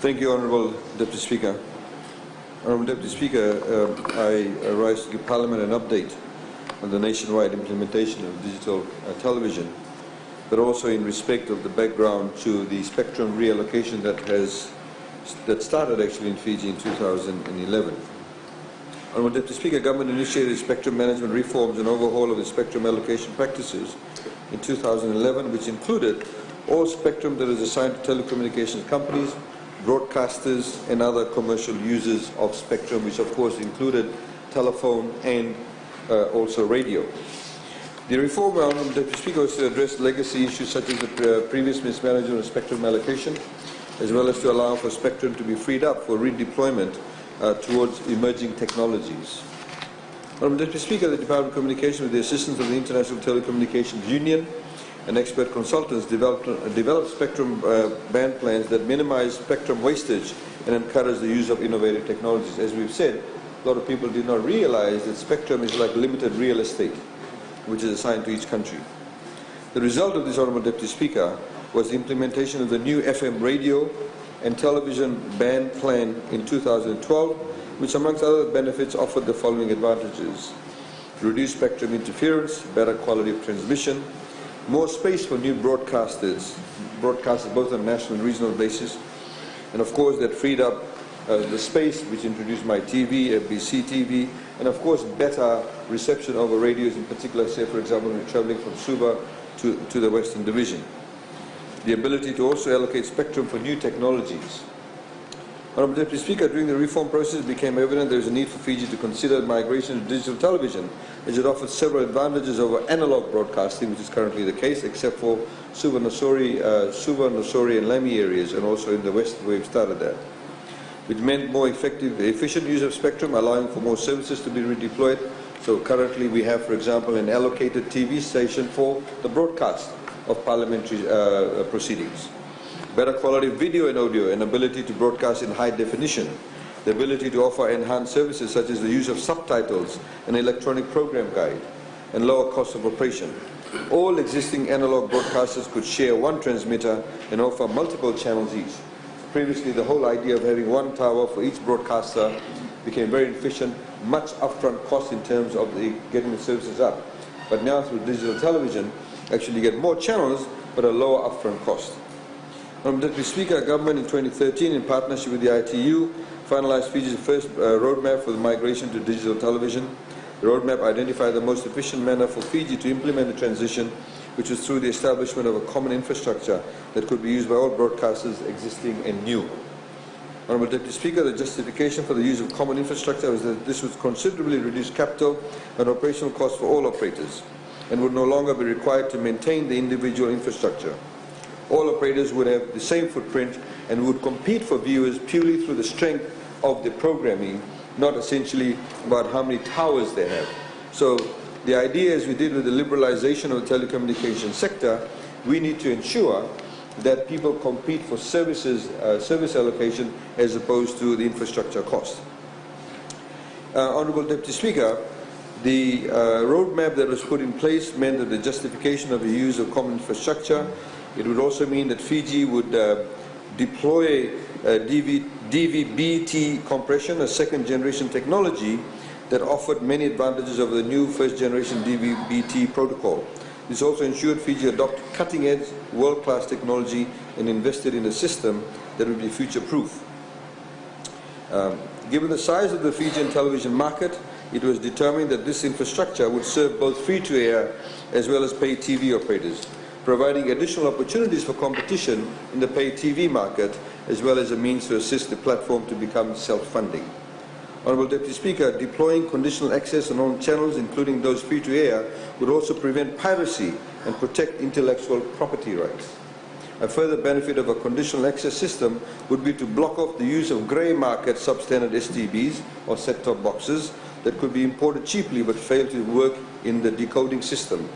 Thank you, Honourable Deputy Speaker. Honourable Deputy Speaker, I rise to give Parliament an update on the nationwide implementation of digital television, but also in respect of the background to the spectrum reallocation that started actually in Fiji in 2011. Honourable Deputy Speaker, Government initiated spectrum management reforms and overhaul of the spectrum allocation practices in 2011, which included all spectrum that is assigned to telecommunications companies, broadcasters and other commercial users of spectrum, which of course included telephone and also radio. The reform, Honourable Deputy Speaker, was to address legacy issues such as the previous mismanagement of spectrum allocation, as well as to allow for spectrum to be freed up for redeployment towards emerging technologies. Honourable Deputy Speaker, the Department of Communication, with the assistance of the International Telecommunication Union and expert consultants, developed spectrum band plans that minimize spectrum wastage and encourage the use of innovative technologies. As we've said, a lot of people did not realize that spectrum is like limited real estate, which is assigned to each country. The result of this, Honourable Deputy Speaker, was the implementation of the new FM radio and television band plan in 2012, which amongst other benefits offered the following advantages: reduced spectrum interference, better quality of transmission, more space for new broadcasters both on a national and regional basis, and of course that freed up the space which introduced My TV, FBC TV, and of course better reception over radios, in particular, say for example, when you're travelling from Suva to the Western Division. The ability to also allocate spectrum for new technologies. Honourable Deputy Speaker, during the reform process it became evident there is a need for Fiji to consider migration to digital television, as it offers several advantages over analogue broadcasting, which is currently the case, except for Suva, Nosori and Lamy areas, and also in the west where we've started that. Which meant more efficient use of spectrum, allowing for more services to be redeployed. So currently we have, for example, an allocated TV station for the broadcast of parliamentary proceedings. Better quality of video and audio, and ability to broadcast in high definition, the ability to offer enhanced services such as the use of subtitles and electronic program guide, and lower cost of operation. All existing analog broadcasters could share one transmitter and offer multiple channels each. Previously, the whole idea of having one tower for each broadcaster became very efficient, much upfront cost in terms of getting the services up. But now through digital television, actually you get more channels but a lower upfront cost. Honourable Deputy Speaker, Government in 2013, in partnership with the ITU, finalised Fiji's first roadmap for the migration to digital television. The roadmap identified the most efficient manner for Fiji to implement the transition, which was through the establishment of a common infrastructure that could be used by all broadcasters, existing and new. Honourable Deputy Speaker, the justification for the use of common infrastructure was that this would considerably reduce capital and operational costs for all operators, and would no longer be required to maintain the individual infrastructure. All operators would have the same footprint and would compete for viewers purely through the strength of the programming, not essentially about how many towers they have. So the idea, as we did with the liberalization of the telecommunication sector, we need to ensure that people compete for services, service allocation, as opposed to the infrastructure cost. Honourable Deputy Speaker, the roadmap that was put in place meant that the justification of the use of common infrastructure, it would also mean that Fiji would deploy DVB-T compression, a second generation technology that offered many advantages over the new first generation DVB-T protocol. This also ensured Fiji adopted cutting edge, world-class technology and invested in a system that would be future-proof. Given the size of the Fijian television market, it was determined that this infrastructure would serve both free-to-air as well as pay TV operators, providing additional opportunities for competition in the pay TV market, as well as a means to assist the platform to become self-funding. Honourable Deputy Speaker, deploying conditional access on all channels, including those free-to-air, would also prevent piracy and protect intellectual property rights. A further benefit of a conditional access system would be to block off the use of grey market substandard STBs or set-top boxes that could be imported cheaply but fail to work in the decoding system,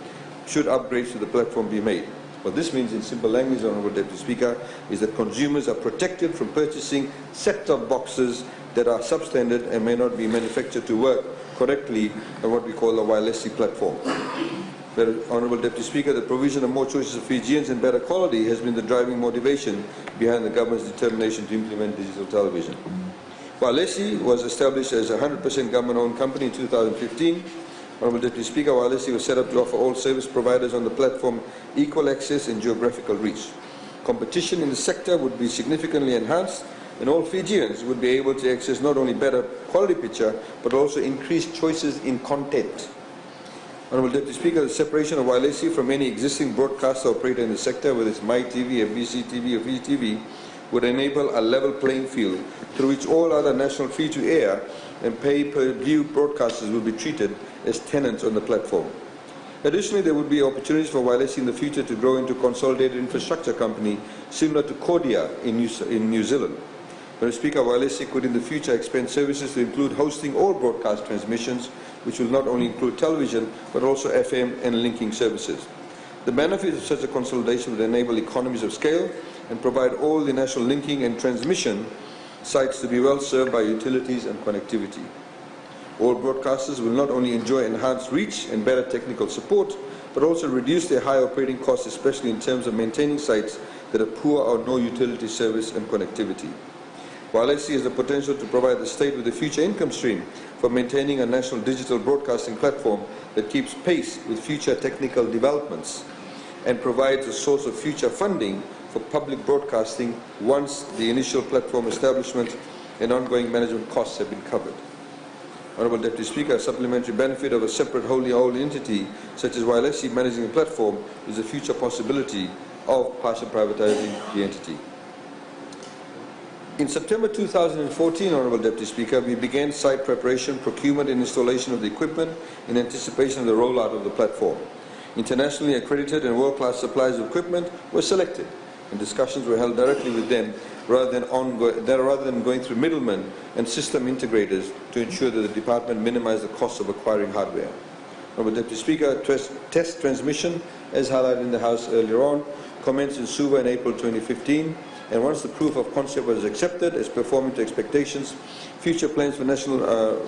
should upgrades to the platform be made. What this means in simple language, Honourable Deputy Speaker, is that consumers are protected from purchasing set-top boxes that are substandard and may not be manufactured to work correctly on what we call the wireless platform. Honourable Deputy Speaker, the provision of more choices of Fijians and better quality has been the driving motivation behind the government's determination to implement digital television. Walesi was established as a 100% government-owned company in 2015. Honourable Deputy Speaker, Walesi was set up to offer all service providers on the platform equal access and geographical reach. Competition in the sector would be significantly enhanced, and all Fijians would be able to access not only better quality picture, but also increased choices in content. Honourable Deputy Speaker, the separation of Walesi from any existing broadcaster operator in the sector, whether it's MyTV, FBC TV or Fiji TV, would enable a level playing field through which all other national free-to-air and pay-per-view broadcasters will be treated as tenants on the platform. Additionally, there would be opportunities for Walesi in the future to grow into a consolidated infrastructure company similar to Cordia in New Zealand. Mr. Speaker, Walesi could in the future expand services to include hosting all broadcast transmissions, which will not only include television, but also FM and linking services. The benefits of such a consolidation would enable economies of scale and provide all the national linking and transmission sites to be well served by utilities and connectivity. All broadcasters will not only enjoy enhanced reach and better technical support, but also reduce their high operating costs, especially in terms of maintaining sites that have poor or no utility service and connectivity. Walesi has the potential to provide the state with a future income stream for maintaining a national digital broadcasting platform that keeps pace with future technical developments and provides a source of future funding for public broadcasting once the initial platform establishment and ongoing management costs have been covered. Honourable Deputy Speaker, a supplementary benefit of a separate wholly owned entity such as Walesi managing the platform is a future possibility of partial privatizing the entity. In September 2014, Honourable Deputy Speaker, we began site preparation, procurement and installation of the equipment in anticipation of the rollout of the platform. Internationally accredited and world-class suppliers of equipment were selected, and discussions were held directly with them rather than going through middlemen and system integrators to ensure that the department minimized the cost of acquiring hardware. Honourable Deputy Speaker, test transmission, as highlighted in the House earlier on, commenced in Suva in April 2015, and once the proof of concept was accepted as performing to expectations, future plans for national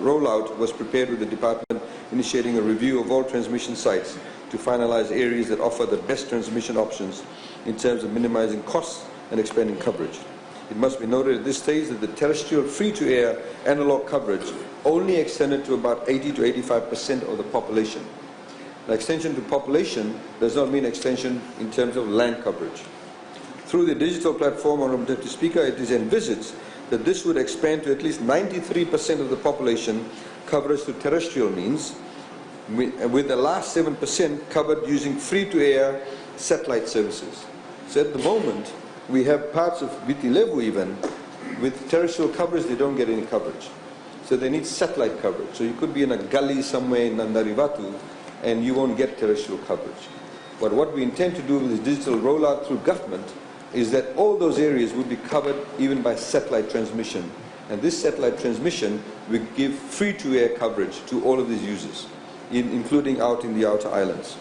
rollout was prepared with the department initiating a review of all transmission sites to finalize areas that offer the best transmission options in terms of minimizing costs and expanding coverage. It must be noted at this stage that the terrestrial free-to-air analog coverage only extended to about 80 to 85% of the population. Now, extension to population does not mean extension in terms of land coverage. Through the digital platform, Honourable Deputy Speaker, it is envisaged that this would expand to at least 93% of the population coverage through terrestrial means, with the last 7% covered using free-to-air satellite services. So at the moment, we have parts of Viti-Levu even, with terrestrial coverage, they don't get any coverage. So they need satellite coverage. So you could be in a gully somewhere in Nandarivatu, and you won't get terrestrial coverage. But what we intend to do with this digital rollout through government is that all those areas would be covered even by satellite transmission. And this satellite transmission will give free-to-air coverage to all of these users, including out in the outer islands.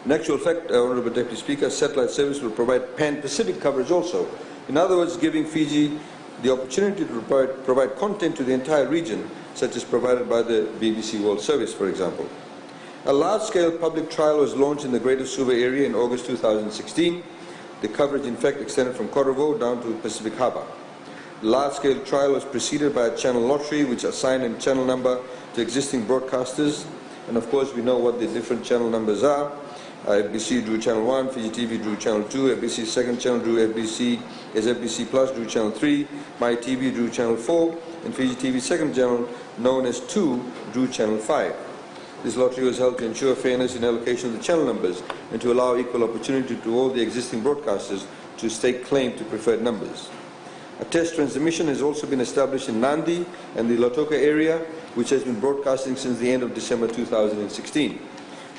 In actual fact, Honourable Deputy Speaker, satellite service will provide pan-Pacific coverage also. In other words, giving Fiji the opportunity to provide content to the entire region, such as provided by the BBC World Service, for example. A large-scale public trial was launched in the Greater Suva area in August 2016. The coverage, in fact, extended from Korovo down to Pacific Harbour. The large-scale trial was preceded by a channel lottery which assigned a channel number to existing broadcasters. And of course, we know what the different channel numbers are. FBC drew channel 1, Fiji TV drew channel 2, FBC second channel drew FBC as FBC Plus drew channel 3, MyTV drew channel 4, and Fiji TV second channel, known as 2, drew channel 5. This lottery was held to ensure fairness in allocation of the channel numbers and to allow equal opportunity to all the existing broadcasters to stake claim to preferred numbers. A test transmission has also been established in Nandi and the Lautoka area, which has been broadcasting since the end of December 2016.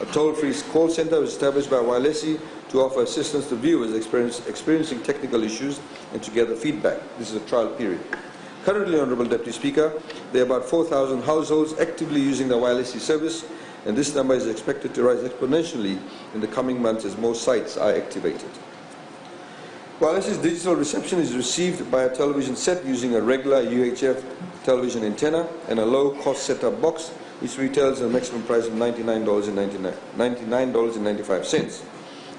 A toll-free call center was established by Walesi to offer assistance to viewers experiencing technical issues and to gather feedback. This is a trial period. Currently, Honourable Deputy Speaker, there are about 4,000 households actively using the Walesi service, and this number is expected to rise exponentially in the coming months as more sites are activated. Walesi's digital reception is received by a television set using a regular UHF television antenna and a low-cost set-up box which retails at a maximum price of $99.95.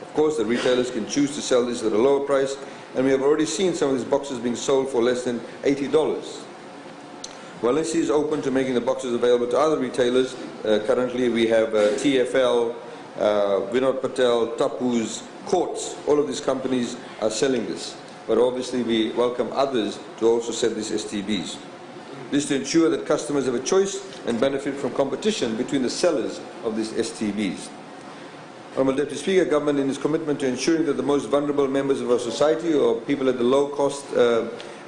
Of course, the retailers can choose to sell this at a lower price, and we have already seen some of these boxes being sold for less than $80. While LSE is open to making the boxes available to other retailers, currently we have TFL, Vinod Patel, Tapu's, Courts, all of these companies are selling this. But obviously we welcome others to also sell these STBs. This is to ensure that customers have a choice and benefit from competition between the sellers of these STBs. Honourable Deputy Speaker, Government in its commitment to ensuring that the most vulnerable members of our society, or people at the low cost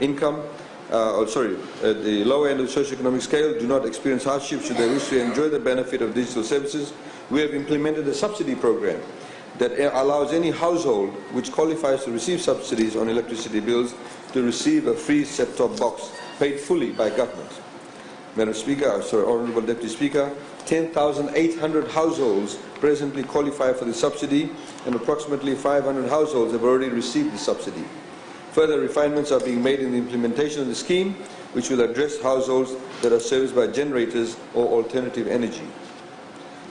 income, at the lower end of the socio-economic scale, do not experience hardship should they wish to enjoy the benefit of digital services, we have implemented a subsidy program that allows any household which qualifies to receive subsidies on electricity bills to receive a free set-top box paid fully by government. Madam Speaker, Honourable Deputy Speaker, 10,800 households presently qualify for the subsidy, and approximately 500 households have already received the subsidy. Further refinements are being made in the implementation of the scheme, which will address households that are serviced by generators or alternative energy.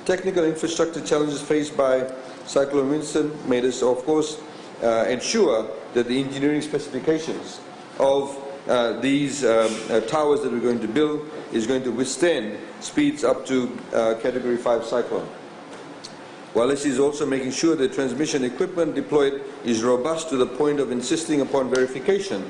Technical infrastructure challenges faced by Cyclone Winston made us, of course, ensure that the engineering specifications of these towers that we're going to build is going to withstand speeds up to Category 5 cyclone. While this is also making sure that transmission equipment deployed is robust to the point of insisting upon verification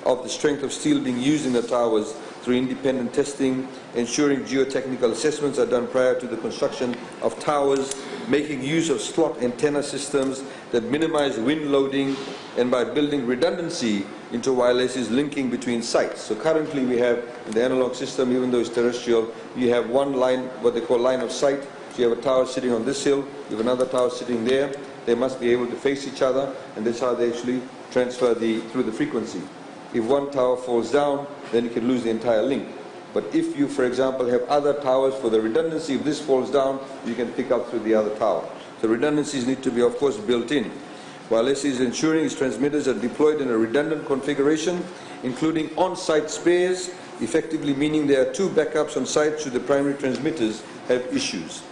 of the strength of steel being used in the towers through independent testing, ensuring geotechnical assessments are done prior to the construction of towers, making use of slot antenna systems that minimize wind loading, and by building redundancy into wireless linking between sites. So currently we have in the analog system, even though it's terrestrial, you have one line, what they call line of sight. So you have a tower sitting on this hill, you have another tower sitting there. They must be able to face each other, and that's how they actually transfer through the frequency. If one tower falls down, then you can lose the entire link. But if you, for example, have other towers, for the redundancy, if this falls down, you can pick up through the other tower. So redundancies need to be, of course, built in. While this is ensuring its transmitters are deployed in a redundant configuration, including on-site spares, effectively meaning there are two backups on site should the primary transmitters have issues.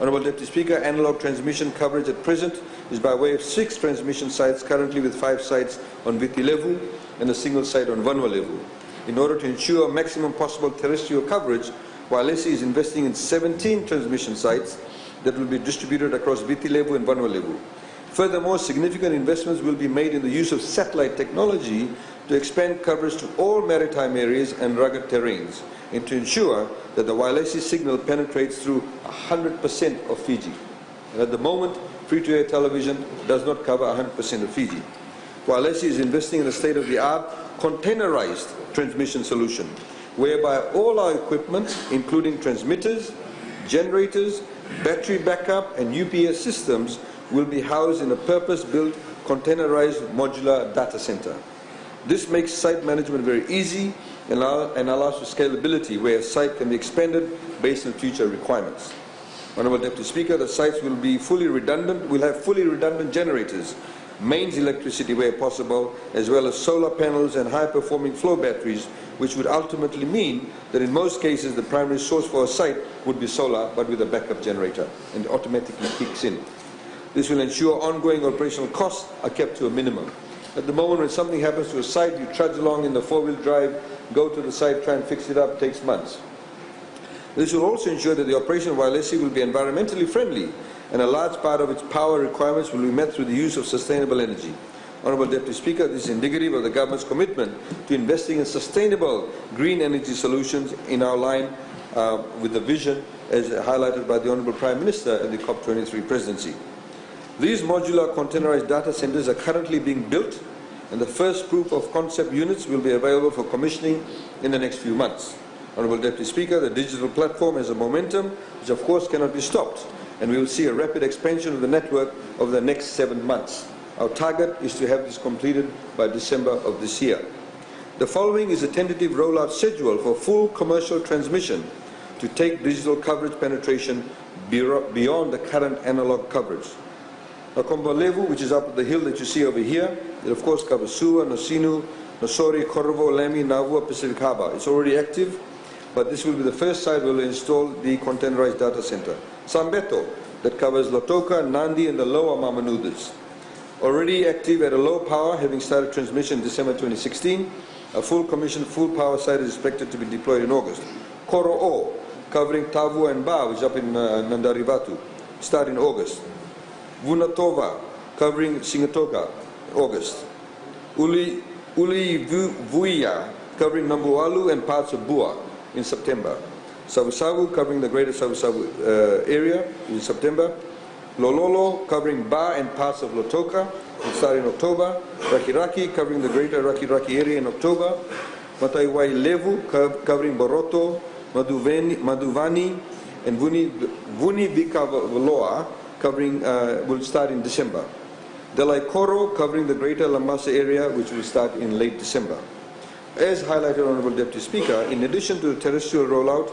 Honourable Deputy Speaker, analog transmission coverage at present is by way of 6 transmission sites, currently with 5 sites on Viti level and a single site on Vanua level. In order to ensure maximum possible terrestrial coverage, while LSE is investing in 17 transmission sites that will be distributed across Viti level and Vanua level. Furthermore, significant investments will be made in the use of satellite technology to expand coverage to all maritime areas and rugged terrains, and to ensure that the wireless signal penetrates through 100% of Fiji. And at the moment, free-to-air television does not cover 100% of Fiji. Wireless is investing in a state-of-the-art containerized transmission solution, whereby all our equipment, including transmitters, generators, battery backup, and UPS systems, will be housed in a purpose-built containerized modular data center. This makes site management very easy and allows for scalability, where a site can be expanded based on future requirements. Honourable Deputy Speaker, the sites will be fully redundant, will have fully redundant generators, mains electricity where possible, as well as solar panels and high-performing flow batteries, which would ultimately mean that in most cases the primary source for a site would be solar, but with a backup generator, and automatically kicks in. This will ensure ongoing operational costs are kept to a minimum. At the moment, when something happens to a site, you trudge along in the four-wheel drive, go to the site, try and fix it up, takes months. This will also ensure that the operation of wireless will be environmentally friendly, and a large part of its power requirements will be met through the use of sustainable energy. Honourable Deputy Speaker, this is indicative of the Government's commitment to investing in sustainable green energy solutions in our line with the vision as highlighted by the Honourable Prime Minister at the COP23 presidency. These modular containerized data centers are currently being built, and the first proof of concept units will be available for commissioning in the next few months. Honourable Deputy Speaker, the digital platform has a momentum which of course cannot be stopped, and we will see a rapid expansion of the network over the next 7 months. Our target is to have this completed by December of this year. The following is a tentative rollout schedule for full commercial transmission to take digital coverage penetration beyond the current analog coverage. Nakomba Levu, which is up the hill that you see over here, it of course covers Sua, Nosinu, Nosori, Korvo, Lemi, Navua, Pacific Harbour. It's already active, but this will be the first site where we'll install the containerized data center. Sambeto, that covers Lautoka, Nandi and the lower Mamanudas. Already active at a low power, having started transmission in December 2016. A full commissioned, full power site is expected to be deployed in August. Koro'o, covering Tavu and Ba, which is up in Nandarivatu, start in August. Vunatova, covering Singatoka, August. Uli Vuia, covering Nambualu and parts of Bua in September. Savusavu, covering the greater Savusavu area in September. Lololo, covering Ba and parts of Lautoka, will start in October. Rakiraki, covering the greater Rakiraki area in October. Mataiwai Levu, covering Boroto, Maduvani, and Vuni Vikavaloa, covering will start in December. Delaikoro, covering the greater Lambasa area, which will start in late December. As highlighted, Honourable Deputy Speaker, in addition to the terrestrial rollout,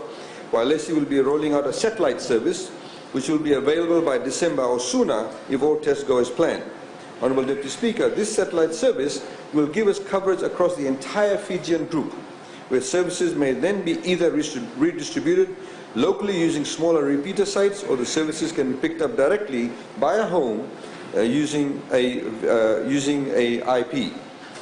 Wailesi will be rolling out a satellite service, which will be available by December or sooner if all tests go as planned. Honourable Deputy Speaker, this satellite service will give us coverage across the entire Fijian group, where services may then be either redistributed locally using smaller repeater sites, or the services can be picked up directly by a home using a IP,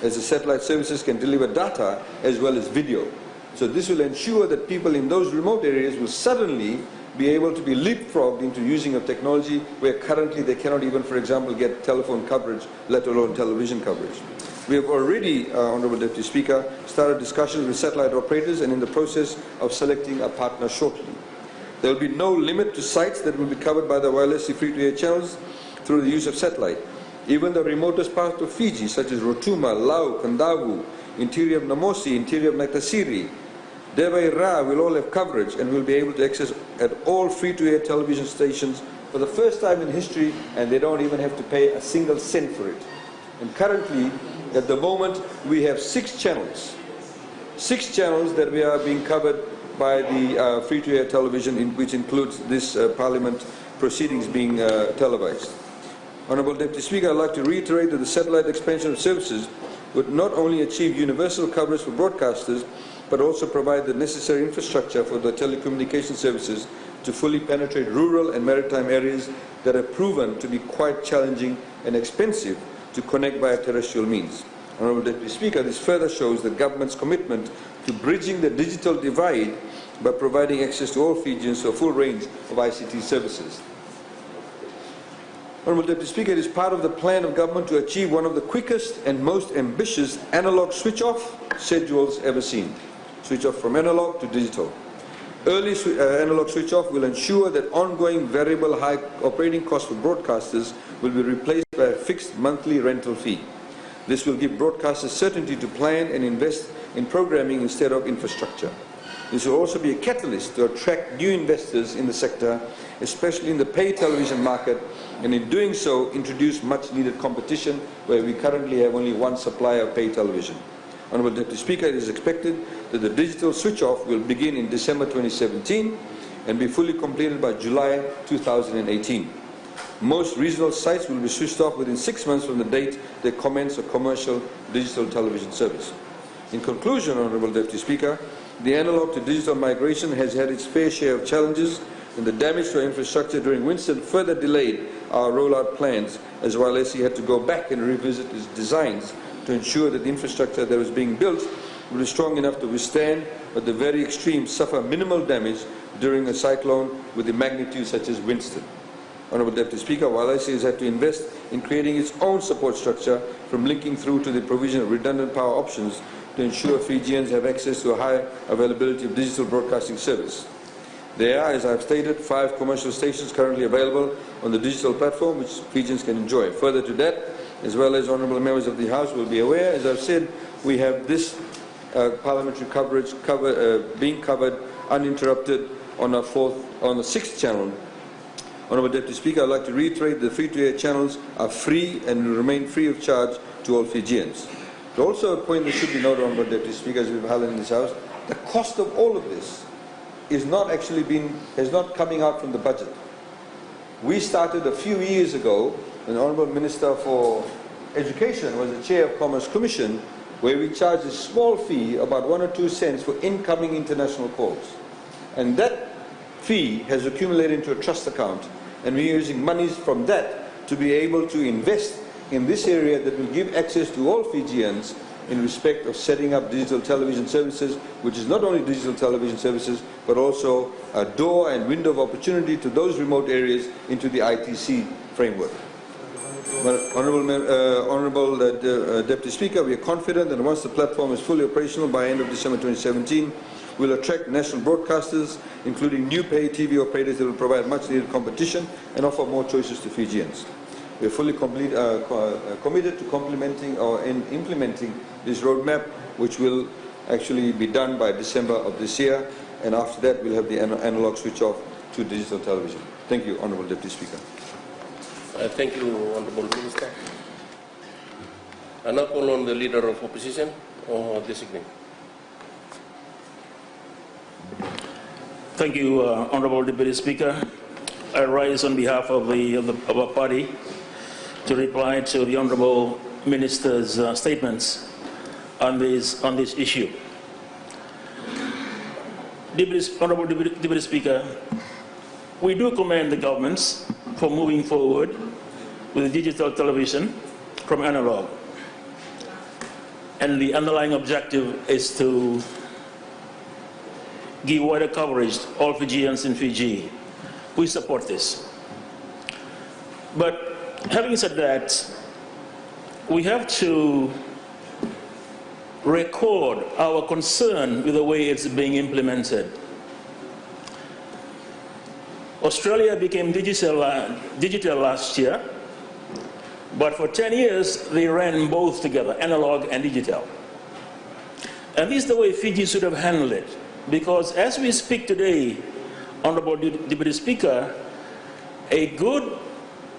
as the satellite services can deliver data as well as video. So this will ensure that people in those remote areas will suddenly be able to be leapfrogged into using of technology where currently they cannot even, for example, get telephone coverage, let alone television coverage. We have already, Honourable Deputy Speaker, started discussions with satellite operators and in the process of selecting a partner shortly. There will be no limit to sites that will be covered by the Wailesi free-to-air channels through the use of satellite. Even the remotest part of Fiji, such as Rotuma, Lau, Kandavu, interior of Namosi, interior of Nakasiri, Devai Ra will all have coverage and will be able to access at all free-to-air television stations for the first time in history, and they don't even have to pay a single cent for it. And currently, at the moment, we have 6 channels. 6 channels that we are being covered by the free-to-air television, which includes this Parliament proceedings being televised. Honourable Deputy Speaker, I'd like to reiterate that the satellite expansion of services would not only achieve universal coverage for broadcasters, but also provide the necessary infrastructure for the telecommunication services to fully penetrate rural and maritime areas that have proven to be quite challenging and expensive to connect via terrestrial means. Honourable Deputy Speaker, this further shows the government's commitment to bridging the digital divide by providing access to all Fijians to a full range of ICT services. Honourable Deputy Speaker, it is part of the plan of government to achieve one of the quickest and most ambitious analogue switch-off schedules ever seen. Switch off from analogue to digital. Early analogue switch-off will ensure that ongoing variable high operating costs for broadcasters will be replaced by a fixed monthly rental fee. This will give broadcasters certainty to plan and invest in programming instead of infrastructure. This will also be a catalyst to attract new investors in the sector, especially in the pay television market, and in doing so introduce much needed competition where we currently have only one supplier of pay television. Honourable Deputy Speaker, it is expected that the digital switch-off will begin in December 2017 and be fully completed by July 2018. Most regional sites will be switched off within 6 months from the date they commence a commercial digital television service. In conclusion, Honourable Deputy Speaker, the analogue to digital migration has had its fair share of challenges, and the damage to our infrastructure during Winston further delayed our rollout plans, as Wailesi had to go back and revisit its designs to ensure that the infrastructure that was being built would be strong enough to withstand, but the very extreme suffer minimal damage during a cyclone with a magnitude such as Winston. Honourable Deputy Speaker, Wailesi has had to invest in creating its own support structure, from linking through to the provision of redundant power options to ensure Fijians have access to a high availability of digital broadcasting service. There are, as I have stated, 5 commercial stations currently available on the digital platform which Fijians can enjoy. Further to that, as well as honourable members of the House will be aware, as I've said, we have this parliamentary coverage being covered uninterrupted on the 6th channel. Honourable Deputy Speaker, I'd like to reiterate the free-to-air channels are free and will remain free of charge to all Fijians. But also a point that should be noted, Honourable Deputy Speaker, as we've highlighted in this House, the cost of all of this is not coming out from the budget. We started a few years ago, an Honourable Minister for Education was the Chair of Commerce Commission, where we charge a small fee, about 1 or 2 cents, for incoming international calls. And that fee has accumulated into a trust account, and we're using monies from that to be able to invest in this area that will give access to all Fijians in respect of setting up digital television services, which is not only digital television services, but also a door and window of opportunity to those remote areas into the ITC framework. Honourable Deputy Speaker, we are confident that once the platform is fully operational by end of December 2017, we'll attract national broadcasters, including new pay TV operators that will provide much needed competition and offer more choices to Fijians. We are fully committed to complementing and implementing this roadmap, which will actually be done by December of this year, and after that we'll have the analog switch off to digital television. Thank you, Honourable Deputy Speaker. Thank you, Honourable Minister. I now call on the Leader of Opposition or designate. Thank you, Honourable Deputy Speaker. I rise on behalf of our party to reply to the Honourable Minister's statements on this issue. Honourable Deputy Speaker, we do commend the governments for moving forward with digital television from analog. And the underlying objective is to give wider coverage to all Fijians in Fiji. We support this. But having said that, we have to record our concern with the way it's being implemented. Australia became digital last year, but for 10 years they ran both together, analog and digital. And this is the way Fiji should have handled it, because as we speak today, Honourable Deputy Speaker, a good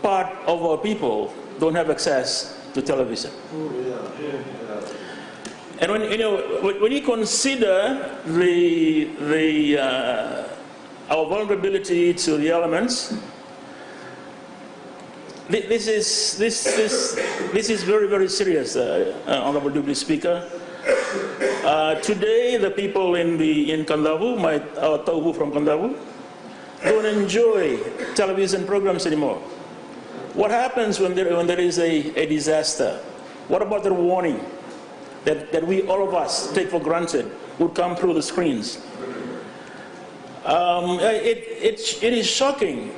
part of our people don't have access to television. And when you consider our vulnerability to the elements, this is very, very serious, Honourable Deputy Speaker. Today, the people in Kandavu, our Taubu from Kandavu, don't enjoy television programs anymore. What happens when there is a disaster? What about the warning that we, all of us, take for granted would come through the screens? It is shocking.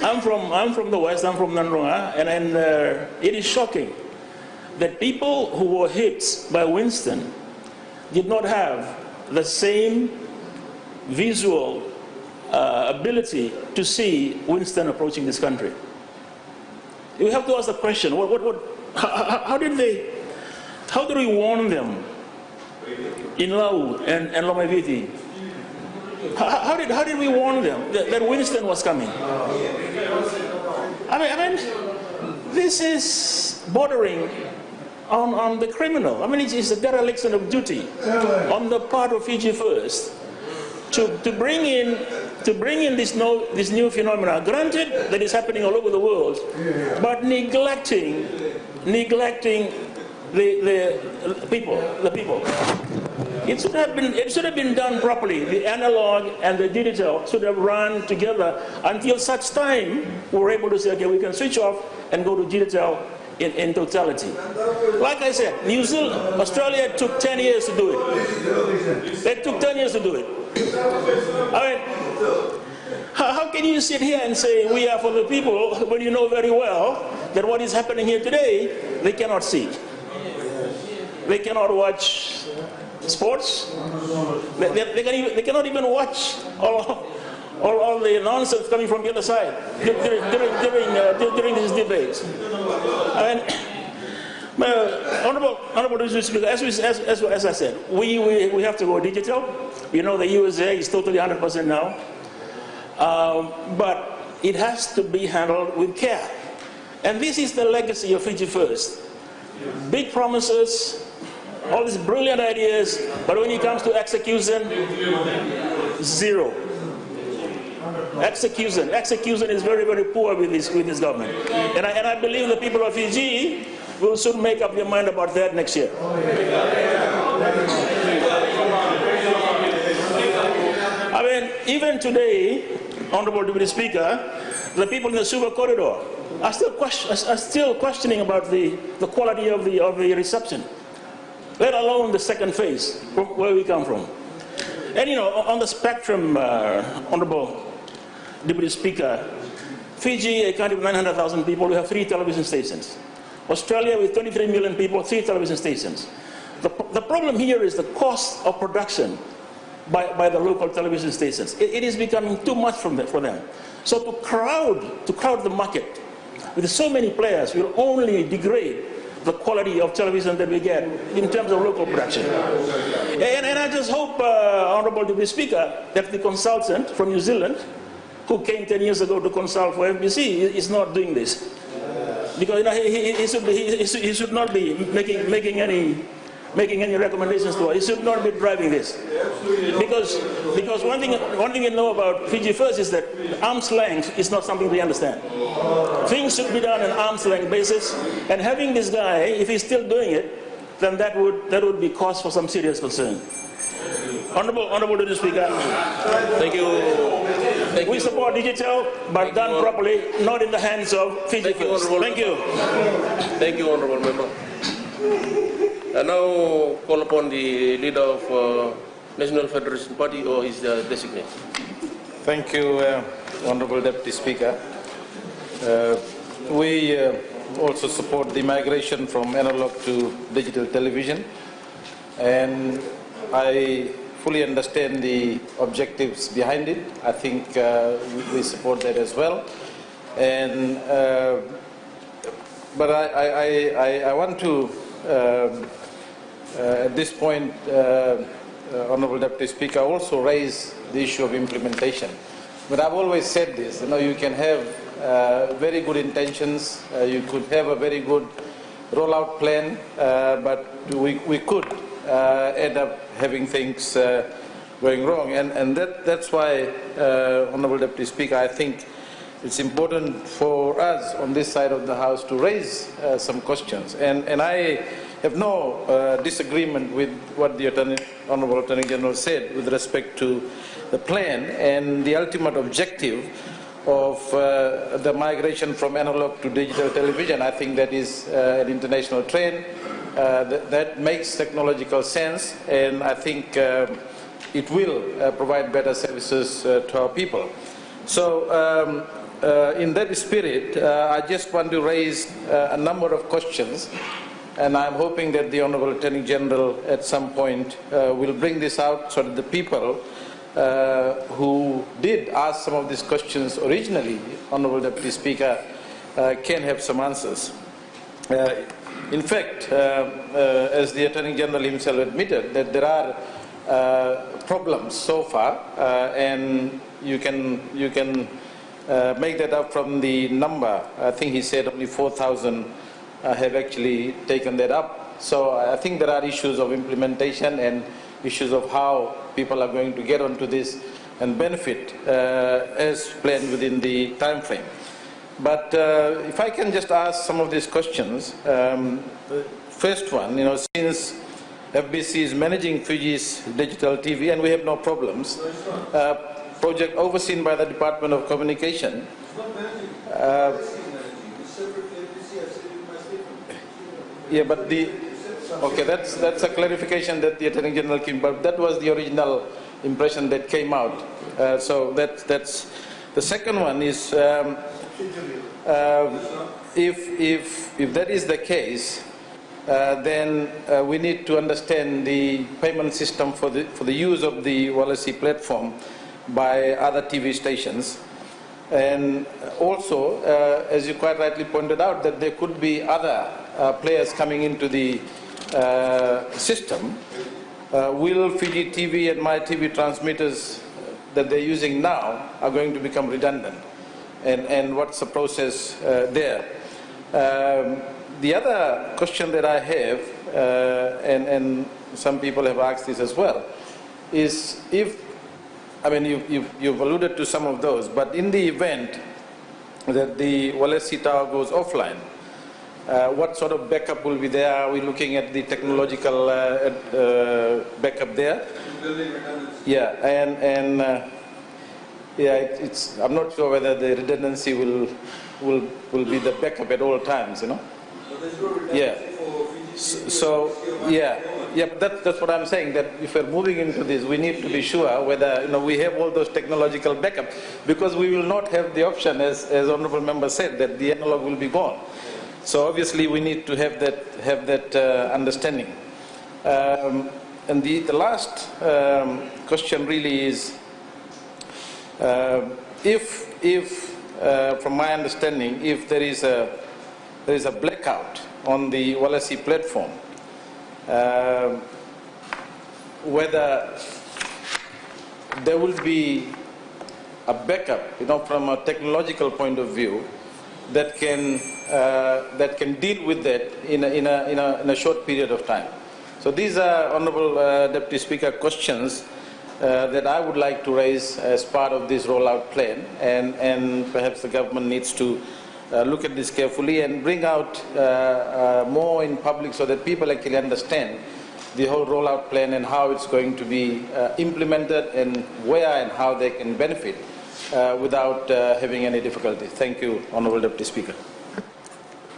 I'm from the West, I'm from Nanronga, and it is shocking that people who were hit by Winston did not have the same visual ability to see Winston approaching this country. We have to ask the question, how did we warn them in Lau and Lomaviti? How did we warn them that Winston was coming? I mean, this is bordering on the criminal. I mean, it's a dereliction of duty on the part of FijiFirst to bring in this new phenomena. Granted that is happening all over the world, but neglecting the people. It should have been done properly. The analog and the digital should have run together until such time we were able to say, okay, we can switch off and go to digital in totality. Like I said, Australia took 10 years to do it. They took 10 years to do it. I mean, how can you sit here and say we are for the people when you know very well that what is happening here today, they cannot see? They cannot watch sports. They cannot even watch all the nonsense coming from the other side during these debates. I mean, Honourable Speaker, as I said, we have to go digital. You know, the USA is totally 100% now, but it has to be handled with care. And this is the legacy of FijiFirst. Big promises, all these brilliant ideas, but when it comes to execution, zero. Execution is very, very poor with this government. And I believe the people of Fiji will soon make up your mind about that next year. I mean, even today, Honorable Deputy Speaker, the people in the Suva corridor are still questioning about the quality of the reception, let alone the second phase, where we come from. And you know, on the spectrum, Honorable Deputy Speaker, Fiji, a country of 900,000 people, we have 3 television stations. Australia, with 23 million people, 3 television stations. The problem here is the cost of production by the local television stations. It is becoming too much for them. So to crowd the market with so many players will only degrade the quality of television that we get in terms of local production. And I just hope, Honorable Deputy Speaker, that the consultant from New Zealand, who came 10 years ago to consult for FBC, is not doing this. Because you know, he should not be making any recommendations to us. He should not be driving this. Because one thing you know about FijiFirst is that arm's length is not something we understand. Things should be done on an arm's length basis, and having this guy, if he's still doing it, then that would be cause for some serious concern. Honorable Deputy Speaker. Thank you. We support digital, but done properly, not in the hands of FijiFirst. Thank you. Thank you, Honorable Member. I now call upon the leader of National Federation Party or his designate. Thank you, Honorable Deputy Speaker. We also support the migration from analog to digital television, and I fully understand the objectives behind it. I think we support that as well. And but I want to at this point, Honorable Deputy Speaker, also raise the issue of implementation. But I've always said this, you know, you can have very good intentions, you could have a very good rollout plan, but we could end up having things going wrong. And that's why, Honorable Deputy Speaker, I think it's important for us on this side of the House to raise some questions. And I have no disagreement with what the Honorable Attorney General said with respect to the plan and the ultimate objective of the migration from analog to digital television. I think that is an international trend that makes technological sense, and I think it will provide better services to our people. So in that spirit, I just want to raise a number of questions, and I'm hoping that the Honorable Attorney General at some point will bring this out so that the people who did ask some of these questions originally, Honorable Deputy Speaker, can have some answers. In fact, as the Attorney General himself admitted, that there are problems so far, and you can make that up from the number. I think he said only 4,000 have actually taken that up. So I think there are issues of implementation and issues of how people are going to get onto this and benefit as planned within the time frame. But if I can just ask some of these questions. First one, you know, since FBC is managing Fiji's digital TV and we have no problems, project overseen by the Department of Communication. Yeah, but okay, that's a clarification that the Attorney General came, but that was the original impression that came out. So that's the second one is if that is the case, then we need to understand the payment system for the use of the Wallasey platform by other TV stations. And also, as you quite rightly pointed out, that there could be other players coming into the system. Will Fiji TV and My TV transmitters that they're using now are going to become redundant? And what's the process there? The other question that I have, and some people have asked this as well, is if, I mean, you've alluded to some of those, but in the event that the Wallasey tower goes offline, What sort of backup will be there? Are we looking at the technological backup there? Yeah, and I'm not sure whether the redundancy will be the backup at all times, you know. Yeah. So that's what I'm saying, that if we're moving into this, we need to be sure whether we have all those technological backup, because we will not have the option, as Honourable Member said, that the analog will be gone. So obviously we need to have that understanding. And the last question really is, if from my understanding, if there is a blackout on the Walasi platform, whether there will be a backup, from a technological point of view, that can deal with that in a short period of time. So these are, Honourable Deputy Speaker, questions that I would like to raise as part of this rollout plan, and perhaps the government needs to look at this carefully and bring out more in public so that people actually understand the whole rollout plan and how it's going to be implemented and where and how they can benefit without having any difficulty. Thank you, Honourable Deputy Speaker.